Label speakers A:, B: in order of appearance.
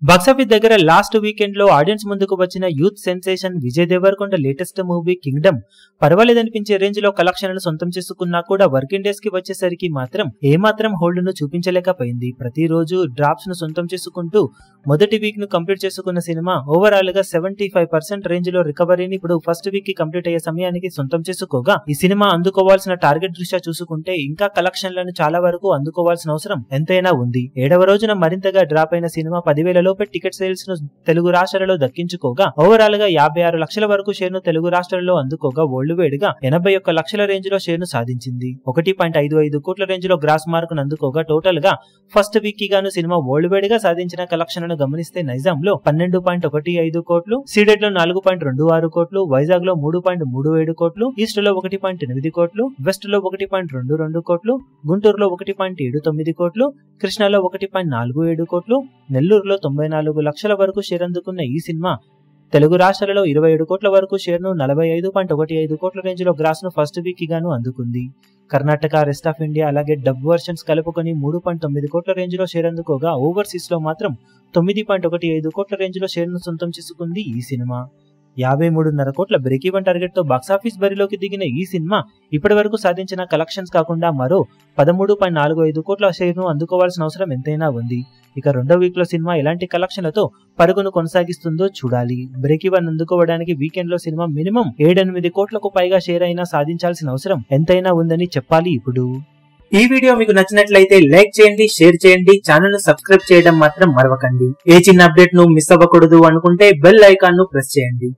A: Box office దగ్గర last weekend లో audience ముందుకు వచ్చిన youth sensation Vijay Deverakonda latest movie Kingdom పర్వాలేదనిపించే రేంజ్ లో కలెక్షన్లు సొంతం చేసుకున్నా కూడా వర్కింగ్ డేస్ కి వచ్చేసరికి మాత్రం ఏమాత్రం హోల్డ్ ను చూపించలేకపోయింది. ప్రతిరోజు డ్రాప్స్ ను సొంతం చేసుకుంటూ మొదటి వీక్ ను కంప్లీట్ చేసుకున్న సినిమా ఓవరాల్ గా 75% రేంజ్ లో రికవరీని ఇప్పుడు ఫస్ట్ వీక్ కి కంప్లీట్ అయ్యే సమయానికి సొంతం చేసుకోగా, ఈ సినిమా అందుకోవాల్సిన టార్గెట్ దృష్ట్యా చూసుకుంటే ఇంకా కలెక్షన్లను చాలా వరకు అందుకోవాల్సిన అవసరం ఎంతైనా ఉంది. 7వ రోజున మరింతగా డ్రాప్ అయిన సినిమా 10,000 లోపే టికెట్ సేల్స్ ను తెలుగు రాష్ట్రాలలో దక్కించుకోగా, ఓవరాల్ గా 56 లక్షల వరకు షేర్ ను తెలుగు రాష్ట్రాలలో అందుకోగా, వరల్డ్ వైడ్ గా 81 లక్షల రేంజ్ లో షేర్ ను సాధించింది. 1.55 కోట్ల రేంజ్ లో గ్రాస్ మార్క్ ను అందుకోగా, టోటల్ గా ఫస్ట్ వీక్ కి గాను సినిమా వరల్డ్ వైడ్ గా సాధించిన కలెక్షన్లను గమనిస్తే నైజాం లో 12.15 కోట్లు, సీడెడ్ లో 4.26 కోట్లు, వైజాగ్ లో 3.37 కోట్లు, ఈస్ట్ లో 1.8 కోట్లు, వెస్ట్ లో 1.22 కోట్లు, గుంటూరులో 1.79 కోట్లు, కృష్ణాలో 1.47 కోట్లు, నెల్లూరులో 94 లక్షల వరకు షేర్ అందుకున్న ఈ సినిమా తెలుగు రాష్ట్రాలలో 27 కోట్ల వరకు షేర్ ను 45.15 కోట్ల రేంజ్ లో గ్రాస్ ను ఫస్ట్ వీక్ కి గాను అందుకుంది. కర్ణాటక, రెస్ట్ ఆఫ్ ఇండియా అలాగే డబ్ వర్షన్స్ కలుపుకొని 3.9 కోట్ల రేంజ్ లో షేర్ అందుకోగా, ఓవర్సీస్ లో మాత్రం 9.15 కోట్ల రేంజ్ లో షేర్ ను సొంతం చేసుకుంది ఈ సినిమా. 53.5 కోట్ల బ్రేక్ ఈవెన్ టార్గెట్ తో బాక్సాఫీస్ బరిలోకి దిగిన ఈ సినిమా ఇప్పటి వరకు సాధించిన కలెక్షన్స్ కాకుండా మరో 13.45 కోట్ల షేర్ ను అందుకోవాల్సిన అవసరం ఎంతైనా ఉంది. ఇక రెండో వీక్ లో సినిమా ఎలాంటి కలెక్షన్లతో పరుగును కొనసాగిస్తుందో చూడాలి. బ్రేక్ ఈవెన్ అందుకోవడానికి వీకెండ్ లో సినిమా మినిమం 7-8 కోట్లకు పైగా షేర్ అయినా సాధించాల్సిన అవసరం ఎంతైనా ఉందని చెప్పాలి. ఇప్పుడు ఈ వీడియో మీకు నచ్చినట్లయితే లైక్ చేయండి, షేర్ చేయండి, ఛానల్ ను సబ్స్క్రైబ్ చేయడం మాత్రం మరవకండి. ఏ చిన్న అప్డేట్ ను మిస్ అవ్వకూడదు అనుకుంటే బెల్ ఐకాన్ ను ప్రెస్ చేయండి.